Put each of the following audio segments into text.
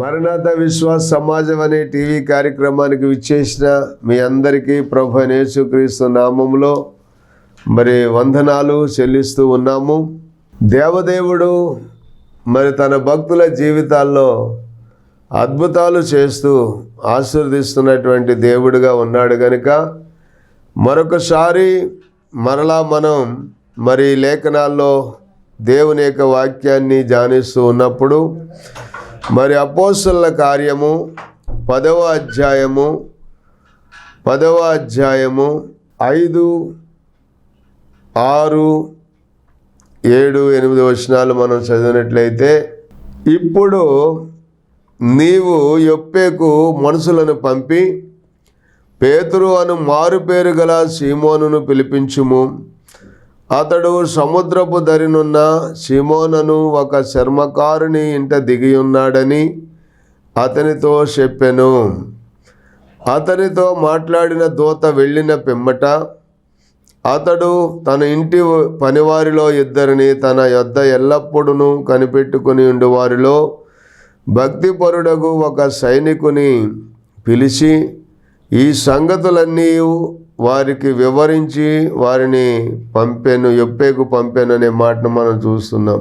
మరణాత విశ్వాస సమాజం అనే టీవీ కార్యక్రమానికి విచ్చేసిన మీ అందరికీ ప్రభు అయిన యేసుక్రీస్తు నామములో వందనాలు చెల్లిస్తూ ఉన్నాము. దేవదేవుడు తన భక్తుల జీవితాల్లో అద్భుతాలు చేస్తూ ఆశీర్వదిస్తున్నటువంటి దేవుడిగా ఉన్నాడు కనుక మరొకసారి మరలా మనం లేఖనాల్లో దేవుని యొక్క వాక్యాన్ని ధ్యానిస్తూ ఉన్నప్పుడు అపోస్తలుల కార్యము 10వ అధ్యాయము 5, 6, 7, 8 వచనాలు మనం చదివినట్లయితే, ఇప్పుడు నీవు యొప్పేకు మనుషులను పంపి పేతురు అను మారుపేరు గల సీమోనును పిలిపించుము. అతడు సముద్రపు దరినున్న సీమోనను ఒక చర్మకారుని ఇంట దిగి ఉన్నాడని అతనితో చెప్పెను. అతనితో మాట్లాడిన దూత వెళ్ళిన పిమ్మట అతడు తన ఇంటి పనివారిలో 2 తన యొద్ద ఎల్లప్పుడూ కనిపెట్టుకుని ఉండువారిలో భక్తిపరుడగు ఒక సైనికుని పిలిచి ఈ సంగతులన్నీ వారికి వివరించి వారిని యొప్పేకు పంపెను అనే మాటను మనం చూస్తున్నాం.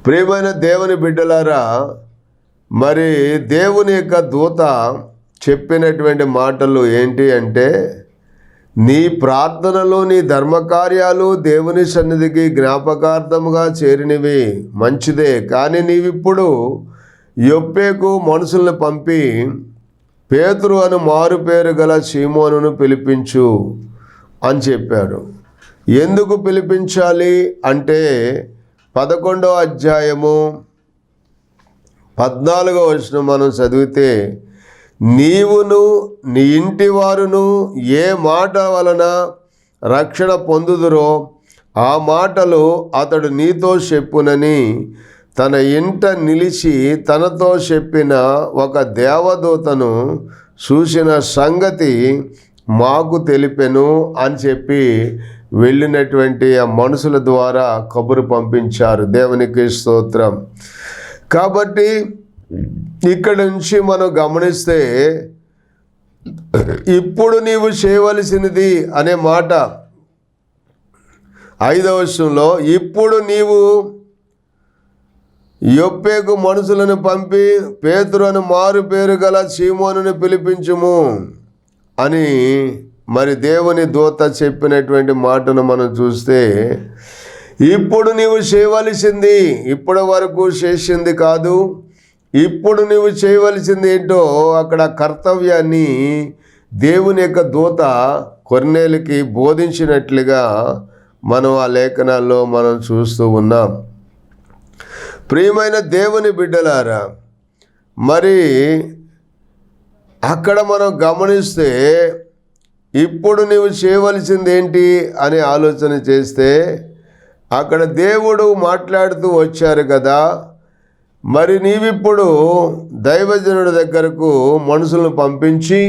ప్రియమైన దేవుని బిడ్డలారా, దేవుని యొక్క దూత చెప్పినటువంటి మాటలు ఏంటి అంటే, నీ ప్రార్థనలు నీ ధర్మకార్యాలు దేవుని సన్నిధికి జ్ఞాపకార్థముగా చేరినవి మంచిదే, కానీ నీవిప్పుడు యొప్పేకు మనుషుల్ని పంపి పేతురు అను మారుపేరు గల సీమోనును పిలిపించు అని చెప్పాడు. ఎందుకు పిలిపించాలి అంటే 11వ అధ్యాయము 14వ వచనం మనం చదివితే, నీవును నీ ఇంటి వారును ఏ మాట వలన రక్షణ పొందుదురో ఆ మాటలు అతడు నీతో చెప్పునని తన ఇంట నిలిచి తనతో చెప్పిన ఒక దేవదూతను చూసిన సంగతి మాకు తెలిపెను అని చెప్పి వెళ్ళినటువంటి ఆ మనుషుల ద్వారా కబురు పంపించారు. దేవునికి స్తోత్రం. కాబట్టి ఇక్కడ నుంచి మనం గమనిస్తే, ఇప్పుడు నీవు చేయవలసినది అనే మాట 5వ వచనంలో, ఇప్పుడు నీవు యొప్పేకు మనుషులను పంపి పేతురు అను మారు పేరు గల సీమోనుని పిలిపించుము అని దేవుని దూత చెప్పినటువంటి మాటను మనం చూస్తే, ఇప్పుడు నీవు చేయవలసింది ఇప్పటి వరకు చేసింది కాదు, ఇప్పుడు నువ్వు చేయవలసింది ఏంటో అక్కడ కర్తవ్యాన్ని దేవుని యొక్క దూత కొర్నేలుకి బోధించినట్లుగా మనం ఆ లేఖనాల్లో మనం చూస్తూ ఉన్నాం. ప్రియమైన దేవుని బిడ్డలారా, అక్కడ మనం గమనిస్తే, ఇప్పుడు నీవు చేయవలసింది ఏంటి అని ఆలోచన చేస్తే, అక్కడ దేవుడు మాట్లాడుతూ వచ్చారు కదా, నీవిప్పుడు దైవజనుడి దగ్గరకు మనుషులను పంపించి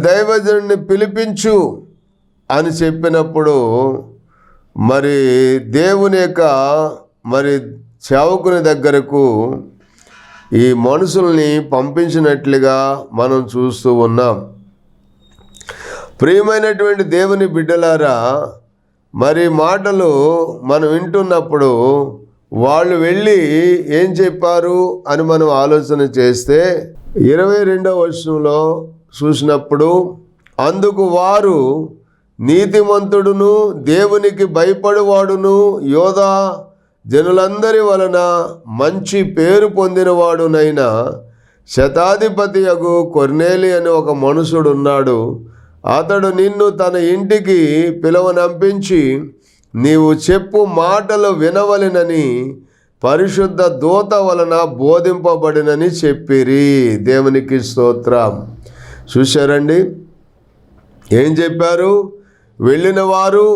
దైవజనుడిని పిలిపించు అని చెప్పినప్పుడు దేవుని యొక్క సేవకుని దగ్గరకు ఈ మనుషుల్ని పంపించినట్లుగా మనం చూస్తూ ఉన్నాం. ప్రియమైనటువంటి దేవుని బిడ్డలారా, మాటలు మనం వింటున్నప్పుడు వాళ్ళు వెళ్ళి ఏం చెప్పారు అని మనం ఆలోచన చేస్తే, 22వ వచనంలో చూసినప్పుడు, అందుకు వారు నీతిమంతుడును దేవునికి భయపడువాడును యోధా జనులందరి వలన మంచి పేరు పొందినవాడునైన శతాధిపతి యగు కొర్నేలి అని ఒక మనుషుడు ఉన్నాడు. అతడు నిన్ను తన ఇంటికి పిలువనంపించి నీవు చెప్పు మాటలు వినవలెనని పరిశుద్ధ దూత వలన బోధింపబడినని చెప్పిరి. దేవునికి స్తోత్రం. చూశారండి, ఏం చెప్పారు? వెళ్ళిన వారు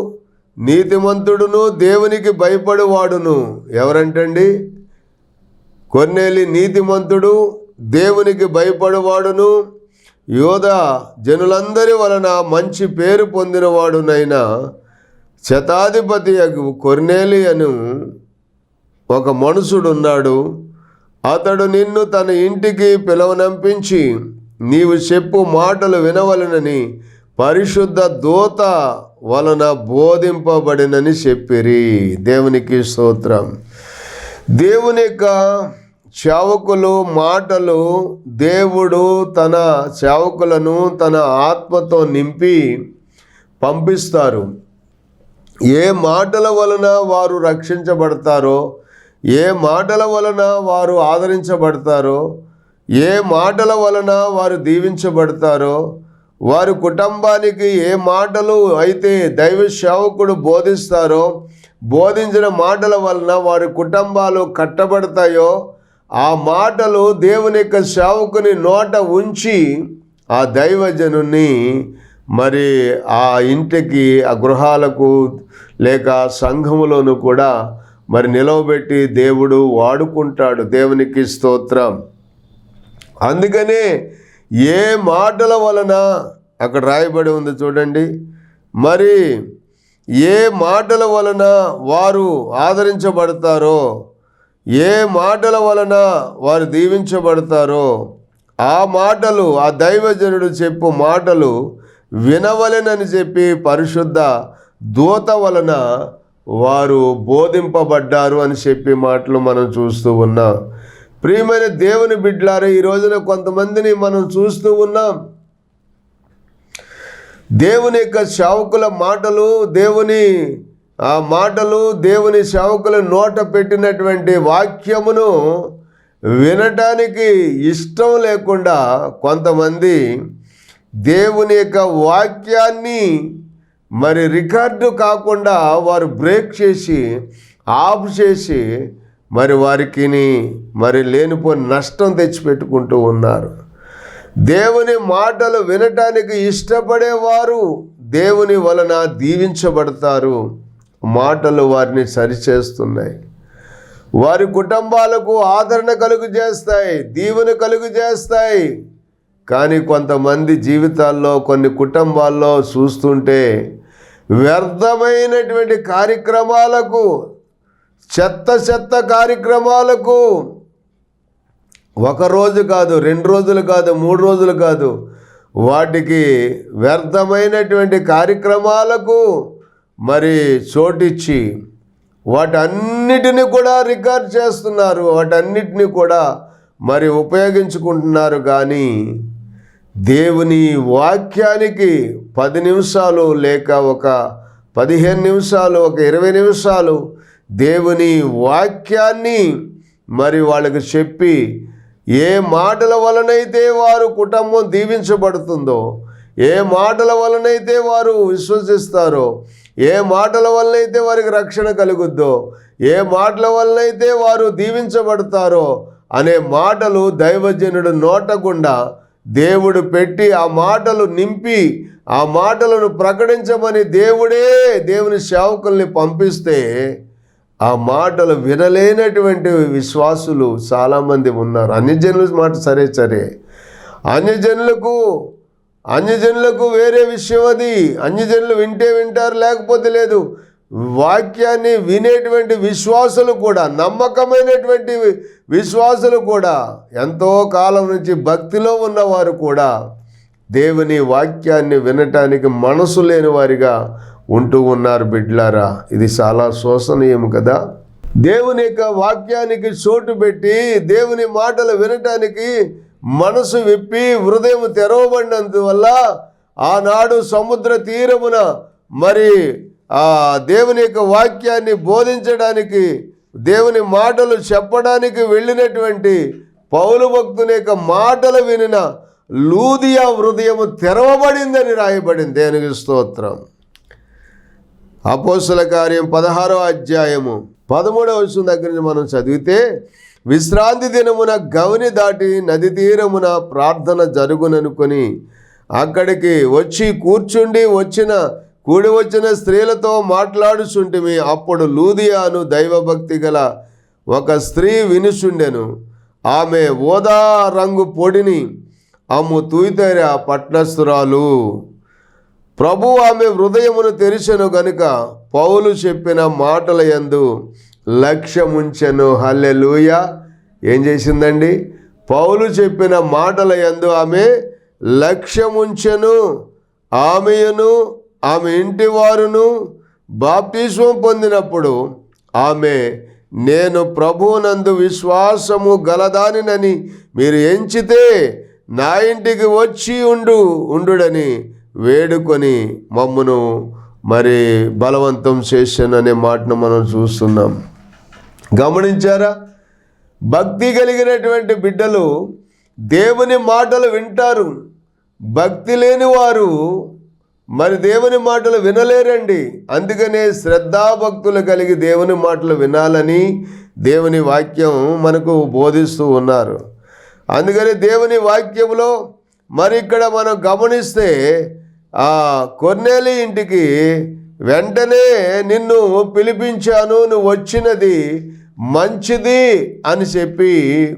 నీతిమంతుడును దేవునికి భయపడువాడును. ఎవరంటండి? కొర్నేలి నీతిమంతుడు, దేవునికి భయపడువాడును, యోధా జనులందరి వలన మంచి పేరు పొందినవాడునైనా శతాధిపతి కొర్నేలి అను ఒక మనుషుడున్నాడు. అతడు నిన్ను తన ఇంటికి పిలవనంపించి నీవు చెప్పు మాటలు వినవలెనని పరిశుద్ధ దూత వలన బోధింపబడినని చెప్పిరి. దేవునికి స్తోత్రం. దేవుని యొక్క సేవకులు మాటలు దేవుడు తన సేవకులను తన ఆత్మతో నింపి పంపిస్తారు. ఏ మాటల వలన వారు రక్షించబడతారో, ఏ మాటల వలన వారు ఆదరించబడతారో, ఏ మాటల వలన వారు దీవించబడతారో, వారి కుటుంబానికి ఏ మాటలు అయితే దైవ సేవకుడు బోధిస్తారో, బోధించిన మాటల వలన వారి కుటుంబాలు కట్టబడతాయో, ఆ మాటలు దేవుని యొక్క సేవకుని నోట ఉంచి ఆ దైవజనుని మరి ఆ ఇంటికి, ఆ గృహాలకు లేక సంఘములోను కూడా మరి నిలవబెట్టి దేవుడు వాడుకుంటాడు. దేవునికి స్తోత్రం. అందుకనే ఏ మాటల వలన అక్కడ రాయబడి ఉంది చూడండి, మరి ఏ మాటల వలన వారు ఆదరించబడతారో, ఏ మాటల వలన వారు దీవించబడతారో ఆ మాటలు, ఆ దైవజనుడు చెప్పు మాటలు వినవలెనని చెప్పి పరిశుద్ధ దూత వలన వారు బోధింపబడ్డారు అని చెప్పి మాటలు మనం చూస్తూ ఉన్నాం. ప్రియమైన దేవుని బిడ్డలారా, ఈ రోజున కొంతమందిని మనం చూస్తూ ఉన్నాం. దేవుని యొక్క సేవకుల మాటలు, దేవుని సేవకుల నోట పెట్టినటువంటి వాక్యమును వినటానికి ఇష్టం లేకుండా కొంతమంది దేవుని యొక్క వాక్యాన్ని మరి రికార్డు కాకుండా వారు బ్రేక్ చేసి, ఆఫ్ చేసి మరి వారికి మరి లేనిపోని నష్టం తెచ్చిపెట్టుకుంటూ ఉన్నారు. దేవుని మాటలు వినటానికి ఇష్టపడేవారు దేవుని వలన దీవించబడతారు. మాటలు వారిని సరిచేస్తున్నాయి, వారి కుటుంబాలకు ఆదరణ కలుగు చేస్తాయి, దీవెన కలుగు చేస్తాయి. కానీ కొంతమంది జీవితాల్లో, కొన్ని కుటుంబాల్లో చూస్తుంటే వ్యర్థమైనటువంటి కార్యక్రమాలకు, చెత్త కార్యక్రమాలకు ఒక రోజు కాదు, 2 రోజులు కాదు, 3 రోజులు కాదు, వాటికి వ్యర్థమైనటువంటి కార్యక్రమాలకు మరి చోటిచ్చి వాటన్నిటిని కూడా రికార్డ్ చేస్తున్నారు, వాటన్నిటిని కూడా మరి ఉపయోగించుకుంటున్నారు. కానీ దేవుని వాక్యానికి 10 నిమిషాలు లేక ఒక 15 నిమిషాలు, ఒక 20 నిమిషాలు దేవుని వాక్యాన్ని మరి వాళ్ళకి చెప్పి, ఏ మాటల వలనైతే వారు కుటుంబం దీవించబడుతుందో, ఏ మాటల వలనైతే వారు విశ్వసిస్తారో, ఏ మాటల వలనైతే వారికి రక్షణ కలుగుద్దో, ఏ మాటల వలనైతే వారు దీవించబడతారో అనే మాటలు దైవజనుడు నోటకుండా దేవుడు పెట్టి ఆ మాటలు నింపి ఆ మాటలను ప్రకటించమని దేవుని సేవకుల్ని పంపిస్తే ఆ మాటలు వినలేనటువంటి విశ్వాసులు చాలామంది ఉన్నారు. అన్యజనుల మాట సరే, అన్యజనులకు వేరే విషయం అది. అన్యజనులు వింటే వింటారు, లేకపోతే లేదు. వాక్యాన్ని వినేటువంటి విశ్వాసులు కూడా, నమ్మకమైనటువంటి విశ్వాసులు కూడా, ఎంతో కాలం నుంచి భక్తిలో ఉన్నవారు కూడా దేవుని వాక్యాన్ని వినటానికి మనసు లేని వారిగా ఉంటూ ఉన్నారు. బిడ్డలారా, ఇది చాలా శోచనీయం కదా. దేవుని యొక్క వాక్యానికి చోటు పెట్టి దేవుని మాటలు వినటానికి మనసు విప్పి హృదయం తెరవబడినందువల్ల ఆనాడు సముద్ర తీరమున మరి దేవుని యొక్క వాక్యాన్ని బోధించడానికి, దేవుని మాటలు చెప్పడానికి వెళ్ళినటువంటి పౌలు భక్తుని యొక్క మాటలు వినిన లూదియా హృదయము తెరవబడిందని రాయబడింది. దేవునికి స్తోత్రం. అపోస్తల కార్యం 16వ అధ్యాయము 13వ వచనం దగ్గర నుంచి మనం చదివితే, విశ్రాంతి దినమున గవని దాటి నది తీరమున ప్రార్థన జరుగుననుకొని అక్కడికి వచ్చి కూర్చుండి కూడి వచ్చిన స్త్రీలతో మాట్లాడుచుంటిమి. అప్పుడు లూదియాను దైవభక్తి గల ఒక స్త్రీ వినుచుండెను. ఆమె ఓదా రంగు పొడిని అమ్ము తూయితేర పట్నస్తురాలు. ప్రభు ఆమె హృదయమును తెరిచెను గనుక పౌలు చెప్పిన మాటల యందు లక్ష్యముంచెను. హల్లెలూయా. ఏం చేసిందండి? పౌలు చెప్పిన మాటల యందు ఆమె లక్ష్యముంచెను. ఆమెయును ఆమె ఇంటి వారును బాప్తిస్మం పొందినప్పుడు ఆమె, నేను ప్రభువునందు విశ్వాసము గలదానినని మీరు ఎంచితే నా ఇంటికి వచ్చి ఉండుడని వేడుకొని మమ్మును మరి బలవంతం చేశాను అనే మాటను మనం చూస్తున్నాం. గమనించారా? భక్తి కలిగినటువంటి బిడ్డలు దేవుని మాటలు వింటారు. భక్తి లేని వారు మరి దేవుని మాటలు వినలేరండి. అందుకనే శ్రద్ధాభక్తులు కలిగి దేవుని మాటలు వినాలని దేవుని వాక్యం మనకు బోధిస్తూ ఉన్నారు. అందుకని దేవుని వాక్యంలో మరి ఇక్కడ మనం గమనిస్తే కొర్నేలి ఇంటికి వెంటనే నిన్ను పిలిపించాను, నువ్వు వచ్చినది మంచిది అని చెప్పి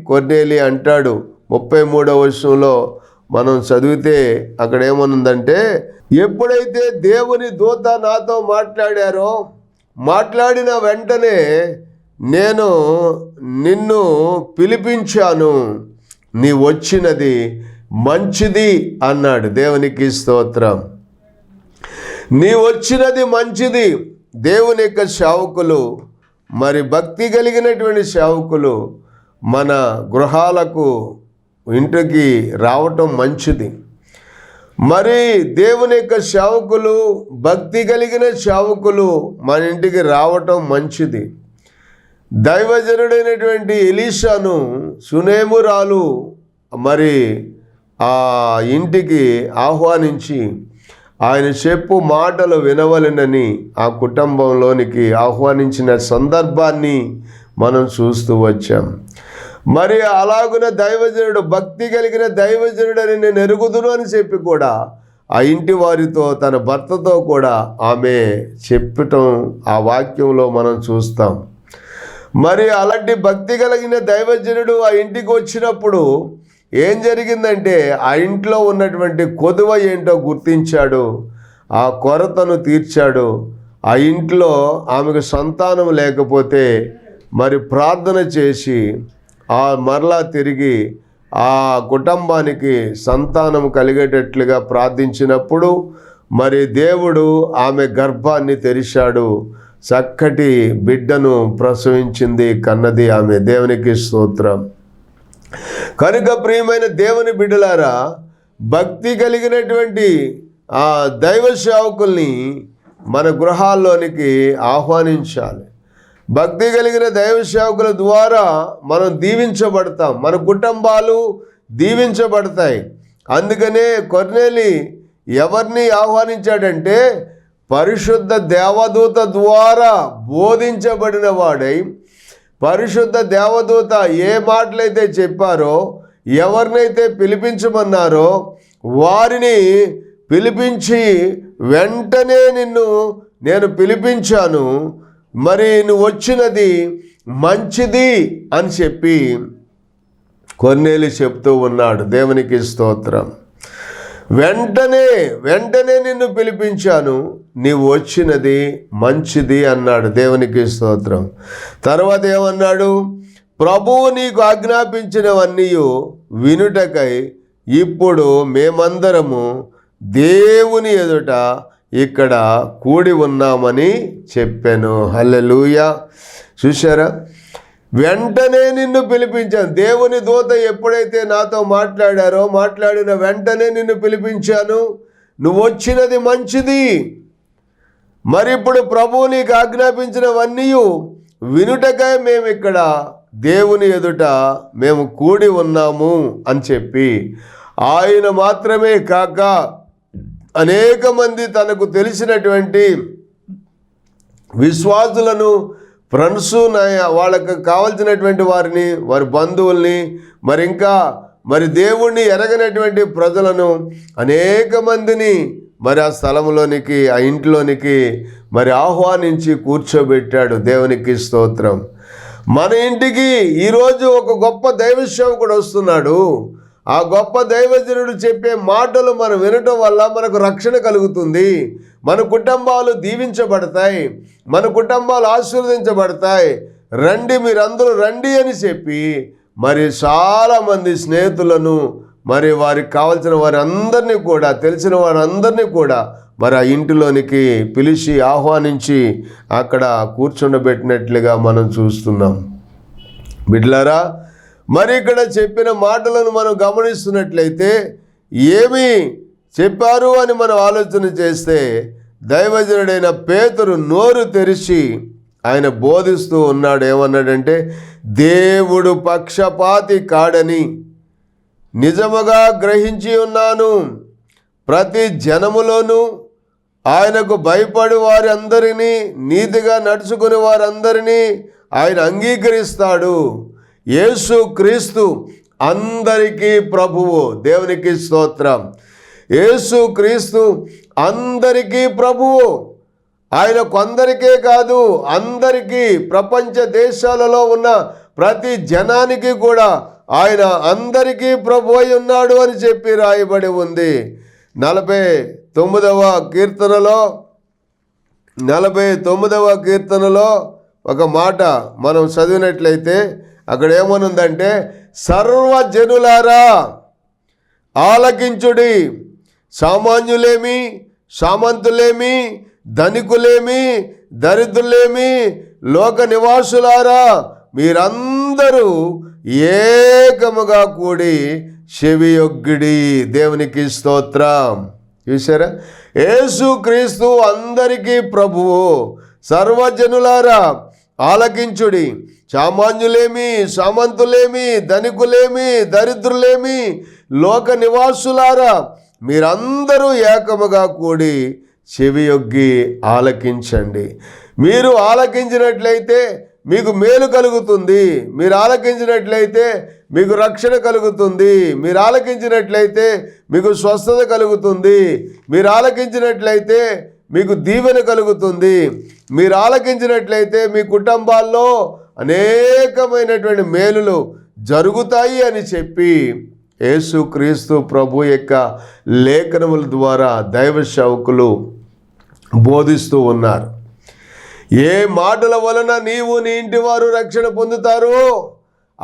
కొర్నేలి అంటాడు. 33వ వచనంలో మనం చదివితే అక్కడ ఏమనుందంటే, ఎప్పుడైతే దేవుని దూత నాతో మాట్లాడారో, మాట్లాడిన వెంటనే నేను నిన్ను పిలిపించాను, నీ వచ్చినది మంచిది అన్నాడు. దేవునికి స్తోత్రం. నీ వచ్చినది మంచిది. దేవుని యొక్క సేవకులు, మరి భక్తి కలిగినటువంటి సేవకులు మన గృహాలకు ఇంటికి రావటం మంచిది. మరి దేవుని యొక్క సేవకులు, భక్తి కలిగిన సేవకులు మన ఇంటికి రావటం మంచిది. దైవజనుడైనటువంటి ఎలీషాను సునేమురాలు మరి ఆ ఇంటికి ఆహ్వానించి ఆయన చెప్పు మాటలు వినవలెనని ఆ కుటుంబంలోనికి ఆహ్వానించిన సందర్భాన్ని మనం చూస్తూ వచ్చాం. మరి అలాగున దైవజనుడు, భక్తి కలిగిన దైవజనుడని నేను ఎరుగుదును అని చెప్పి కూడా ఆ ఇంటి వారితో, తన భర్తతో కూడా ఆమె చెప్పటం ఆ వాక్యంలో మనం చూస్తాం. మరి అలాంటి భక్తి కలిగిన దైవజనుడు ఆ ఇంటికి వచ్చినప్పుడు ఏం జరిగిందంటే, ఆ ఇంట్లో ఉన్నటువంటి కొదువ ఏంటో గుర్తించాడు, ఆ కొరతను తీర్చాడు. ఆ ఇంట్లో ఆమెకు సంతానం లేకపోతే మరి ప్రార్థన చేసి మరలా తిరిగి ఆ కుటుంబానికి సంతానం కలిగేటట్లుగా ప్రార్థించినప్పుడు మరి దేవుడు ఆమె గర్భాన్ని తెరిచాడు. చక్కటి బిడ్డను ప్రసవించింది, కన్నది ఆమె. దేవునికి స్తోత్రం. కనుక ప్రియమైన దేవుని బిడ్డలారా, భక్తి కలిగినటువంటి ఆ దైవ సేవకుల్ని మన గృహాల్లోనికి ఆహ్వానించాలి. భక్తి కలిగిన దైవ సేవకుల ద్వారా మనం దీవించబడతాం, మన కుటుంబాలు దీవించబడతాయి. అందుకనే కొర్నేలి ఎవరిని ఆహ్వానించాడంటే, పరిశుద్ధ దేవదూత ద్వారా బోధించబడిన వాడై, పరిశుద్ధ దేవదూత ఏ మాటలైతే చెప్పారో, ఎవరినైతే పిలిపించమన్నారో వారిని పిలిపించి, వెంటనే నిన్ను నేను పిలిపించాను, మరి నువ్వు వచ్చినది మంచిది అని చెప్పి కొర్నేలి చెప్తూ ఉన్నాడు. దేవునికి స్తోత్రం. వెంటనే నిన్ను పిలిపించాను, నీవు వచ్చినది మంచిది అన్నాడు. దేవునికి స్తోత్రం. తర్వాత ఏమన్నాడు? ప్రభువు నీకు ఆజ్ఞాపించినవన్నీ వినుటకై ఇప్పుడు మేమందరము దేవుని ఎదుట ఇక్కడ కూడి ఉన్నామని చెప్పాను. హల్లెలూయా. చూశారా? వెంటనే నిన్ను పిలిపించాను. దేవుని దూత ఎప్పుడైతే నాతో మాట్లాడారో, మాట్లాడిన వెంటనే నిన్ను పిలిపించాను, నువ్వు వచ్చినది మంచిది. మరి ఇప్పుడు ప్రభువు నీకు ఆజ్ఞాపించినవన్నీ వినుటకై మేము ఇక్కడ దేవుని ఎదుట మేము కూడి ఉన్నాము అని చెప్పి, ఆయన మాత్రమే కాక అనేక మంది తనకు తెలిసినటువంటి విశ్వాసులను, ఫ్రెండ్స్, వాళ్ళకు కావలసినటువంటి వారిని, వారి బంధువుల్ని, మరి దేవుణ్ణి ఎరగనటువంటి ప్రజలను అనేక మందిని మరి ఆ స్థలంలోనికి, ఆ ఇంట్లోనికి మరి ఆహ్వానించి కూర్చోబెట్టాడు. దేవునికి స్తోత్రం. మన ఇంటికి ఈరోజు ఒక గొప్ప దైవ సేవకుడు వస్తున్నాడు. ఆ గొప్ప దైవజనుడు చెప్పే మాటలు మనం వినటం వల్ల మనకు రక్షణ కలుగుతుంది, మన కుటుంబాలు దీవించబడతాయి, మన కుటుంబాలు ఆశీర్వదించబడతాయి. రండి, మీరందరూ రండి అని చెప్పి మరి చాలామంది స్నేహితులను, మరి వారికి కావలసిన వారందరినీ కూడా, తెలిసిన వారందరినీ కూడా మరి ఆ ఇంటిలోనికి పిలిచి ఆహ్వానించి అక్కడ కూర్చుండబెట్టినట్లుగా మనం చూస్తున్నాం. బిడ్డలారా, మరి ఇక్కడ చెప్పిన మాటలను మనం గమనిస్తున్నట్లయితే ఏమి చెప్పారు అని మనం ఆలోచన చేస్తే, దైవజనుడైన పేతురు నోరు తెరిచి ఆయన బోధిస్తూ ఉన్నాడు. ఏమన్నాడంటే, దేవుడు పక్షపాతి కాడని నిజముగా గ్రహించి ఉన్నాను. ప్రతి జనములోనూ ఆయనకు భయపడి వారందరినీ, నీతిగా నడుచుకుని వారందరినీ ఆయన అంగీకరిస్తాడు. యేసు క్రీస్తు అందరికీ ప్రభువు. దేవునికి స్తోత్రం. యేసు క్రీస్తు అందరికీ ప్రభువు. ఆయన కొందరికే కాదు, అందరికీ, ప్రపంచ దేశాలలో ఉన్న ప్రతి జనానికి కూడా ఆయన అందరికీ ప్రభు అయి ఉన్నాడు అని చెప్పి రాయబడి ఉంది. 49వ కీర్తనలో ఒక మాట మనం చదివినట్లయితే అక్కడ ఏమనుందంటే, సర్వజనులారా ఆలకించుడి, సామాన్యులేమి, సామంతులేమి, ధనికులేమి, దరిద్రులేమి, లోక నివాసులారా మీరందరూ ఏకముగా కూడి చెవియొగ్గిడి. దేవునికి స్తోత్రం. చూసారా, యేసు క్రీస్తు అందరికీ ప్రభువు. సర్వజనులారా ఆలకించుడి, సామాన్యులేమి, సామంతులేమి, ధనికులేమి, దరిద్రులేమి, లోక నివాసులారా మీరందరూ ఏకముగా కూడి చెవియొగ్గి ఆలకించండి. మీరు ఆలకించినట్లయితే మీకు మేలు కలుగుతుంది. మీరు ఆలకించినట్లయితే మీకు రక్షణ కలుగుతుంది. మీరు ఆలకించినట్లయితే మీకు స్వస్థత కలుగుతుంది. మీరు ఆలకించినట్లయితే మీకు దీవెన కలుగుతుంది. మీరు ఆలకించినట్లయితే మీ కుటుంబాల్లో అనేకమైనటువంటి మేలులు జరుగుతాయి అని చెప్పి యేసుక్రీస్తు ప్రభు యొక్క లేఖనముల ద్వారా దైవ సేవకులు బోధిస్తూ ఉన్నారు. ఏ మాటల వలన నీవు నీ ఇంటి వారు రక్షణ పొందుతారో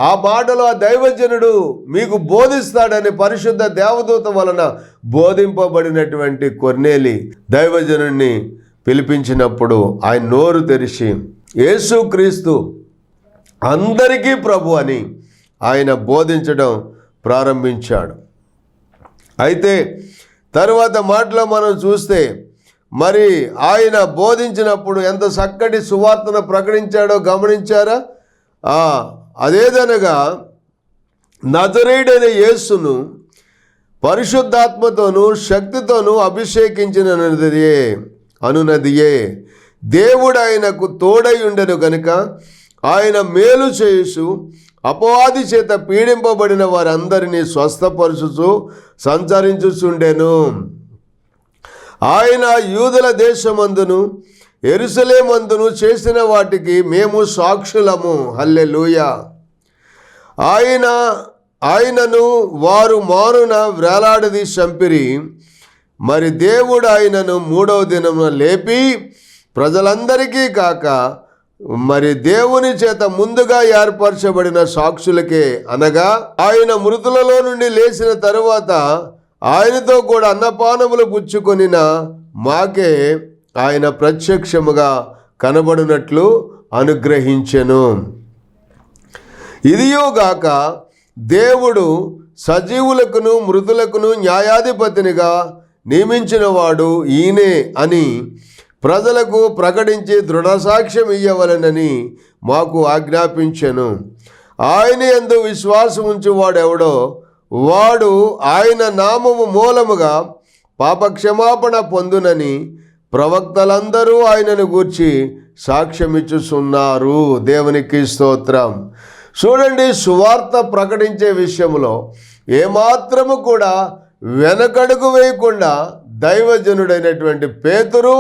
ఆ మాటలు ఆ దైవజనుడు మీకు బోధిస్తాడని పరిశుద్ధ దేవదూత వలన బోధింపబడినటువంటి కొర్నేలి దైవజనుడిని పిలిపించినప్పుడు ఆయన నోరు తెరిచి యేసుక్రీస్తు అందరికీ ప్రభు అని ఆయన బోధించడం ప్రారంభించాడు. అయితే తరువాత మాటలో మనం చూస్తే మరి ఆయన బోధించినప్పుడు ఎంత చక్కటి సువార్తను ప్రకటించాడో గమనించారా? అదేదనగా నజరేయుడైన యేసును పరిశుద్ధాత్మతోనూ శక్తితోనూ అభిషేకించినదియే దేవుడు ఆయనకు తోడై ఉండెను గనుక ఆయన మేలు చేయుచు అపవాది చేత పీడింపబడిన వారందరినీ స్వస్థపరుచుచు సంచరించుచుండెను. ఆయన యూదుల దేశమందును యెరూషలేమందును చేసిన వాటికి మేము సాక్షులము. హల్లెలూయా. ఆయనను వారు మానున వేలాడది చంపిరి. మరి దేవుడు ఆయనను 3వ దినమున లేపి ప్రజలందరికీ కాక మరి దేవుని చేత ముందుగా ఏర్పరచబడిన సాక్షులకే, అనగా ఆయన మృతులలో నుండి లేచిన తరువాత ఆయనతో కూడా అన్నపానములు పుచ్చుకొనిన మాకే ఆయన ప్రత్యక్షముగా కనబడినట్లు అనుగ్రహించెను. ఇదియోగాక దేవుడు సజీవులకును మృతులకును న్యాయాధిపతినిగా నియమించినవాడు ఈయనే అని ప్రజలకు ప్రకటించి దృఢసాక్ష్యం ఇయ్యవలెనని మాకు ఆజ్ఞాపించెను. ఆయన యందు విశ్వాసం ఉంచువాడెవడో వాడు ఆయన నామము మూలముగా పాపక్షమాపణ పొందునని ప్రవక్తలందరూ ఆయనను గూర్చి సాక్ష్యమిచ్చుచున్నారు. దేవునికి స్తోత్రం. చూడండి, సువార్త ప్రకటించే విషయంలో ఏమాత్రము కూడా వెనకడుగు వేయకుండా దైవజనుడైనటువంటి పేతురు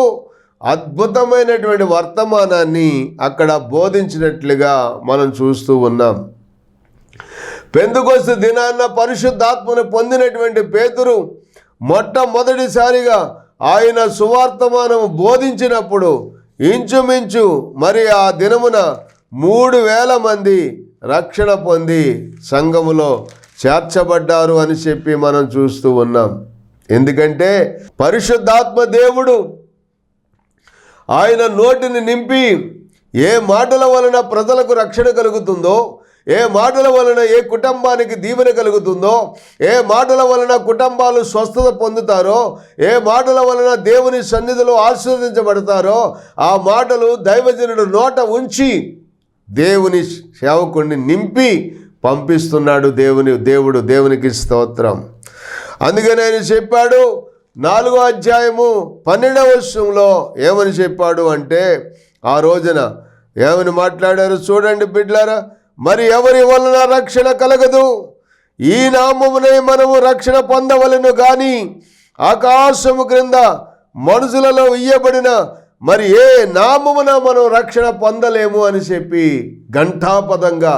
అద్భుతమైనటువంటి వర్తమానాన్ని అక్కడ బోధించినట్లుగా మనం చూస్తూ ఉన్నాం. పెంతెకొస్తు దినాన్న పరిశుద్ధాత్మను పొందినటువంటి పేతురు మొట్టమొదటిసారిగా ఆయన సువార్తమానము బోధించినప్పుడు ఇంచుమించు మరి ఆ దినమున 3,000 మంది రక్షణ పొంది సంఘములో చేర్చబడ్డారు అని చెప్పి మనం చూస్తూ ఉన్నాం. ఎందుకంటే పరిశుద్ధాత్మ దేవుడు ఆయన నోటిని నింపి ఏ మాటల వలన ప్రజలకు రక్షణ కలుగుతుందో, ఏ మాటల వలన ఏ కుటుంబానికి దీవెన కలుగుతుందో, ఏ మాటల వలన కుటుంబాలు స్వస్థత పొందుతారో, ఏ మాటల వలన దేవుని సన్నిధిలో ఆశీర్వదించబడతారో ఆ మాటలు దైవజనుడు నోట ఉంచి దేవుని సేవకుడిని నింపి పంపిస్తున్నాడు దేవుడు. దేవునికి స్తోత్రం. అందుకని ఆయన చెప్పాడు 4వ అధ్యాయము 12వ వచనంలో ఏమని చెప్పాడు అంటే, ఆ రోజున ఏమని మాట్లాడారు చూడండి బిడ్డలారా. మరి ఎవరి వలన రక్షణ కలగదు, ఈ నామమునే మనము రక్షణ పొందవలెను గాని ఆకాశము క్రింద మనుషులలో ఇయ్యబడిన మరి ఏ నామమున మనం రక్షణ పొందలేము అని చెప్పి ఘంటాపదంగా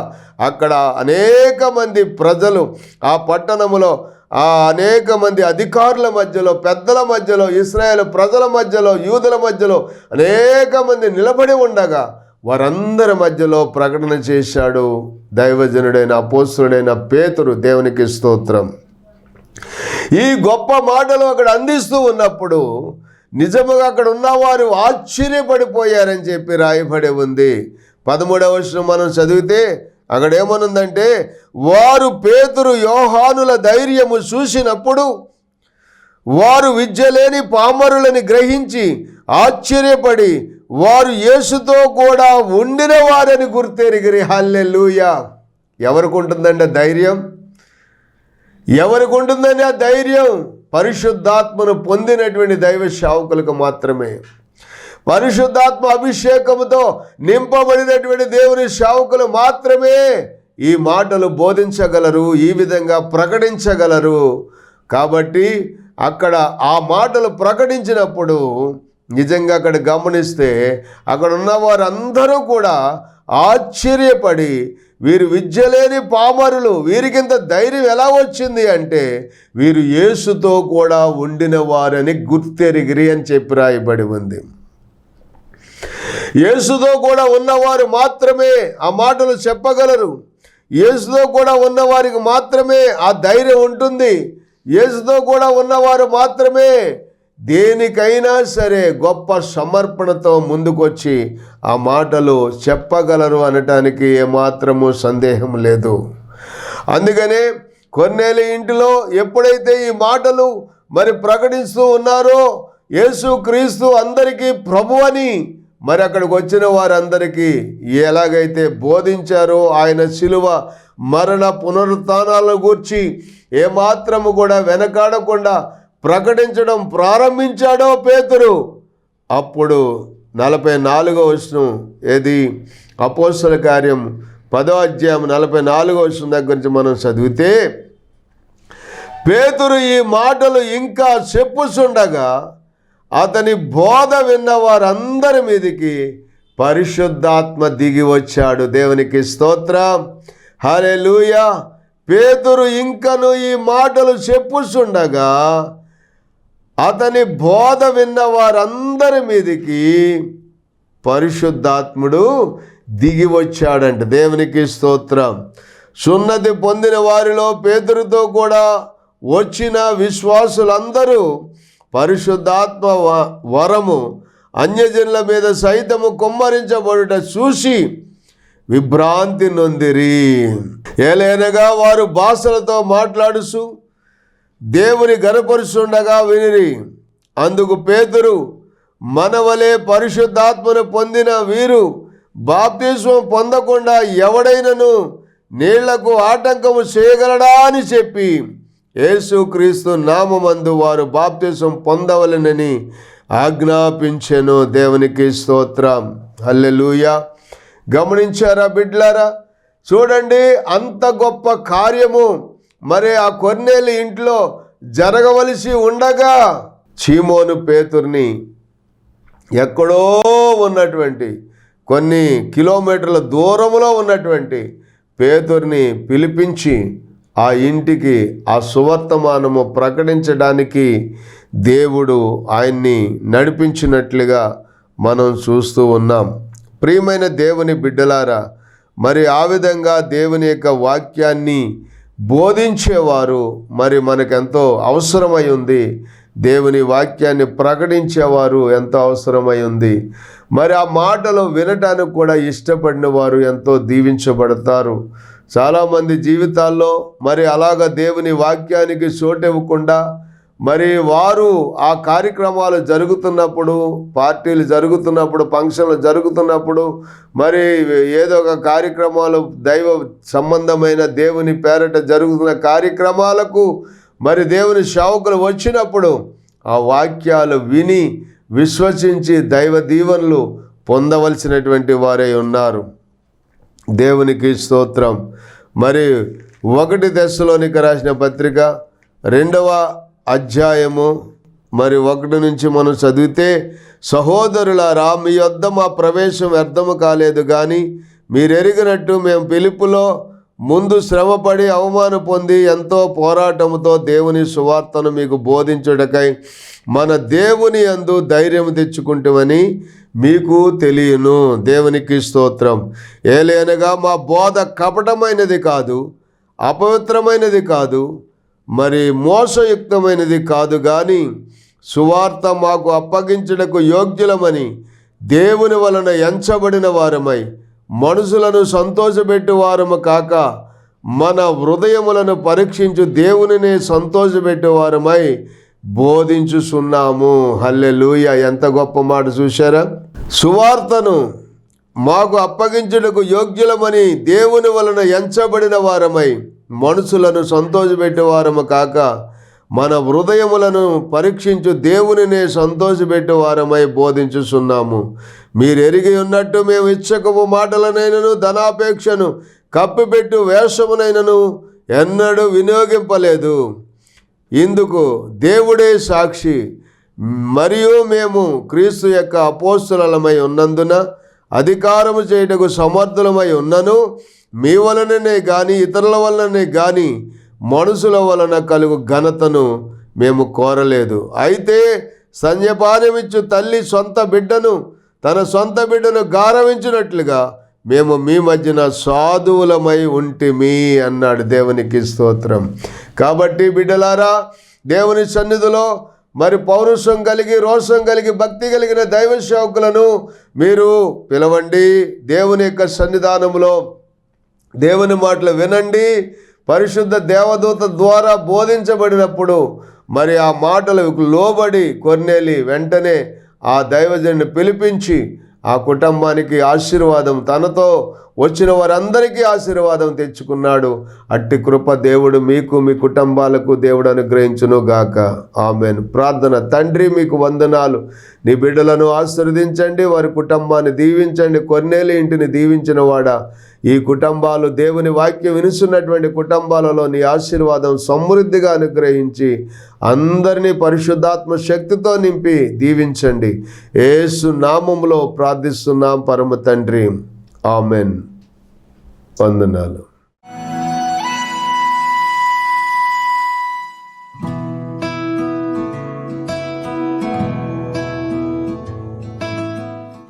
అక్కడ అనేక మంది ప్రజలు ఆ పట్టణములో అనేక మంది అధికారుల మధ్యలో, పెద్దల మధ్యలో, ఇశ్రాయేలు ప్రజల మధ్యలో, యూదుల మధ్యలో అనేక మంది నిలబడి ఉండగా వారందరి మధ్యలో ప్రకటన చేశాడు దైవజనుడైన అపోస్తలుడైన పేతురు. దేవునికి స్తోత్రం. ఈ గొప్ప మాటలు అక్కడ అందిస్తూ ఉన్నప్పుడు నిజముగా అక్కడ ఉన్నవారు ఆశ్చర్యపడిపోయారని చెప్పి రాయబడి ఉంది. 13వ వచనం మనం చదివితే అక్కడ ఏమనుందంటే, వారు పేతురు యోహానుల ధైర్యము చూసినప్పుడు వారు విద్య లేని పామరులని గ్రహించి ఆశ్చర్యపడి వారు యేసుతో కూడా ఉండిన వారని గుర్తెరిగిరి. హల్లెలూయా. ఎవరికి ఉంటుందండి ధైర్యం? ఎవరికి ఉంటుందండి ఆ ధైర్యం? పరిశుద్ధాత్మను పొందినటువంటి దైవ సేవకులకు మాత్రమే. పరిశుద్ధాత్మ అభిషేకముతో నింపబడినటువంటి దేవుని సేవకులు మాత్రమే ఈ మాటలు బోధించగలరు, ఈ విధంగా ప్రకటించగలరు. కాబట్టి అక్కడ ఆ మాటలు ప్రకటించినప్పుడు నిజంగా అక్కడ గమనిస్తే అక్కడ ఉన్న వారందరూ కూడా ఆశ్చర్యపడి, వీరు విద్య లేని పామరులు, వీరికింత ధైర్యం ఎలా వచ్చింది అంటే వీరు యేసుతో కూడా ఉండిన వారని గుర్తెరిగిరి అని చెప్పి రాయబడి ఉంది. యేసుతో కూడా ఉన్నవారు మాత్రమే ఆ మాటలు చెప్పగలరు. యేసుతో కూడా ఉన్నవారికి మాత్రమే ఆ ధైర్యం ఉంటుంది. యేసుతో కూడా ఉన్నవారు మాత్రమే దేనికైనా సరే గొప్ప సమర్పణతో ముందుకొచ్చి ఆ మాటలు చెప్పగలరు అనటానికి ఏమాత్రము సందేహం లేదు. అందుకనే కొర్నేలి ఇంటిలో ఎప్పుడైతే ఈ మాటలు మరి ప్రకటిస్తూ ఉన్నారో యేసు క్రీస్తు అందరికీ ప్రభు అని మరి అక్కడికి వచ్చిన వారందరికీ ఎలాగైతే బోధించారో, ఆయన శిలువ మరణ పునరుత్థానాలను గూర్చి ఏమాత్రము కూడా వెనకాడకుండా ప్రకటించడం ప్రారంభించాడో పేతురు, అప్పుడు 44వ వచనం ఏది అపోస్తల కార్యం 10వ అధ్యాయం 44వ వచనం దగ్గర నుంచి మనం చదివితే, పేతురు ఈ మాటలు ఇంకా చెప్పుచుండగా అతని బోధ విన్న వారందరి మీదికి పరిశుద్ధాత్మ దిగి వచ్చాడు. దేవునికి స్తోత్రం. హల్లెలూయా. పేతురు ఇంకను ఈ మాటలు చెప్పుచుండగా అతని బోధ విన్న వారందరి మీదికి పరిశుద్ధాత్ముడు దిగి వచ్చాడంట. దేవునికి స్తోత్రం. సున్నతి పొందిన వారిలో పేతురుతో కూడా వచ్చిన విశ్వాసులందరూ పరిశుద్ధాత్మ వరము అన్యజనుల మీద సైతము కుమ్మరించబడుట చూసి విభ్రాంతి నొందిరి. ఏలైనగా వారు భాషలతో మాట్లాడుచు దేవుని గనపరుచుండగా వినిరి. అందుకు పేతురు, మనవలే పరిశుద్ధాత్మను పొందిన వీరు బాప్తిస్మం పొందకుండా ఎవడైనను నీళ్లకు ఆటంకము చేయగలడా అని చెప్పి యేసుక్రీస్తు నామమందు వారు బాప్తిస్మం పొందవలెనని ఆజ్ఞాపించెను. దేవునికి స్తోత్రం. హల్లెలూయా. గమనించారా బిడ్డలారా? చూడండి, అంత గొప్ప కార్యము మరి ఆ కొర్నేలి ఇంట్లో జరగవలసి ఉండగా సీమోను పేతుర్ని ఎక్కడో ఉన్నటువంటి కొన్ని కిలోమీటర్ల దూరంలో ఉన్నటువంటి పేతుర్ని పిలిపించి ఆ ఇంటికి ఆ సువర్తమానము ప్రకటించడానికి దేవుడు ఆయన్ని నడిపించినట్లుగా మనం చూస్తూ ఉన్నాం. ప్రియమైన దేవుని బిడ్డలారా, మరి ఆ విధంగా దేవుని యొక్క వాక్యాన్ని బోధించేవారు మరి మనకెంతో అవసరమై ఉంది. దేవుని వాక్యాన్ని ప్రకటించేవారు ఎంతో అవసరమై ఉంది. మరి ఆ మాటలు వినటానికి కూడా ఇష్టపడిన వారు ఎంతో దీవించబడతారు. చాలామంది జీవితాల్లో మరి అలాగ దేవుని వాక్యానికి చోటివ్వకుండా మరి వారు ఆ కార్యక్రమాలు జరుగుతున్నప్పుడు, పార్టీలు జరుగుతున్నప్పుడు, ఫంక్షన్లు జరుగుతున్నప్పుడు, మరి ఏదో ఒక కార్యక్రమాలు దైవ సంబంధమైన దేవుని పేరట జరుగుతున్న కార్యక్రమాలకు మరి దేవుని సేవకులు వచ్చినప్పుడు ఆ వాక్యాలు విని విశ్వసించి దైవ దీవెనలు పొందవలసినటువంటి వారే ఉన్నారు. దేవునికి స్తోత్రం. మరి 1 తెస్సలోనిక రాసిన పత్రిక 2వ అధ్యాయము మరి 1 నుంచి మనం చదివితే, సహోదరులారా, మీ యొద్ద మా ప్రవేశం వ్యర్థము కాలేదు కానీ మీరెరిగినట్టు మేము పిలుపులో ముందు శ్రమపడి అవమానం పొంది ఎంతో పోరాటముతో దేవుని సువార్తను మీకు బోధించుటకై మన దేవుని యందు ధైర్యం తెచ్చుకుంటామని మీకు తెలియను. దేవునికి స్తోత్రం. ఏలయనగా మా బోధ కపటమైనది కాదు, అపవిత్రమైనది కాదు, మరి మోసయుక్తమైనది కాదు, కానీ సువార్త మాకు అప్పగించుటకు యోగ్యులమని దేవుని వలన ఎంచబడిన వారమై మనుషులను సంతోషపెట్టు వారము కాక మన హృదయములను పరీక్షించు దేవునినే సంతోషపెట్టు వారమై బోధించుచున్నాము. హల్లెలూయా. ఎంత గొప్ప మాట చూశారా? సువార్తను మాకు అప్పగించుటకు యోగ్యులమని దేవుని వలన ఎంచబడిన వారమై మనుషులను సంతోషపెట్టే వారము కాక మన హృదయములను పరీక్షించు దేవునినే సంతోషపెట్టే వారమై బోధించుచున్నాము. మీరు ఎరిగి ఉన్నట్టు మేము ఇచ్చకపు మాటలనైనను ధనాపేక్షను కప్పిపెట్టు వేషమునైనను ఎన్నడూ వినియోగింపలేదు. ఇందుకు దేవుడే సాక్షి. మరియు మేము క్రీస్తు యొక్క అపోస్తలులమై ఉన్నందున అధికారము చేయుటకు సమర్థులమై ఉన్నను మీ వలననే కానీ ఇతరుల వలననే కానీ మనుషుల వలన కలుగు ఘనతను మేము కోరలేదు. అయితే సంజపానమిచ్చు తల్లి తన సొంత బిడ్డను గారవించినట్లుగా మేము మీ మధ్యన సాధువులమై ఉంటిమి అన్నాడు. దేవునికి స్తోత్రం. కాబట్టి బిడ్డలారా, దేవుని సన్నిధిలో మరి పౌరుషం కలిగి, రోషం కలిగి, భక్తి కలిగిన దైవ సేవకులను మీరు పిలవండి. దేవుని యొక్క సన్నిధానంలో దేవుని మాటలు వినండి. పరిశుద్ధ దేవదూత ద్వారా బోధించబడినప్పుడు మరి ఆ మాటలకు లోబడి కొర్నేలి వెంటనే ఆ దైవజనుని పిలిపించి ఆ కుటుంబానికి ఆశీర్వాదం, తనతో వచ్చిన వారందరికీ ఆశీర్వాదం తెచ్చుకున్నాడు. అట్టి కృప దేవుడు మీకు, మీ కుటుంబాలకు దేవుడు అనుగ్రహించును గాక. ఆమెన్. ప్రార్థన. తండ్రి, మీకు వందనాలు. నీ బిడ్డలను ఆశీర్వదించండి, వారి కుటుంబాన్ని దీవించండి. కొర్నేలి ఇంటిని దీవించిన వాడా, ఈ కుటుంబాలు దేవుని వాక్యం వినుస్తున్నటువంటి కుటుంబాలలో నీ ఆశీర్వాదం సమృద్ధిగా అనుగ్రహించి అందరినీ పరిశుద్ధాత్మ శక్తితో నింపి దీవించండి. యేసు నామములో ప్రార్థిస్తున్నాం పరమ తండ్రి. ఆమెన్. వందనాలు.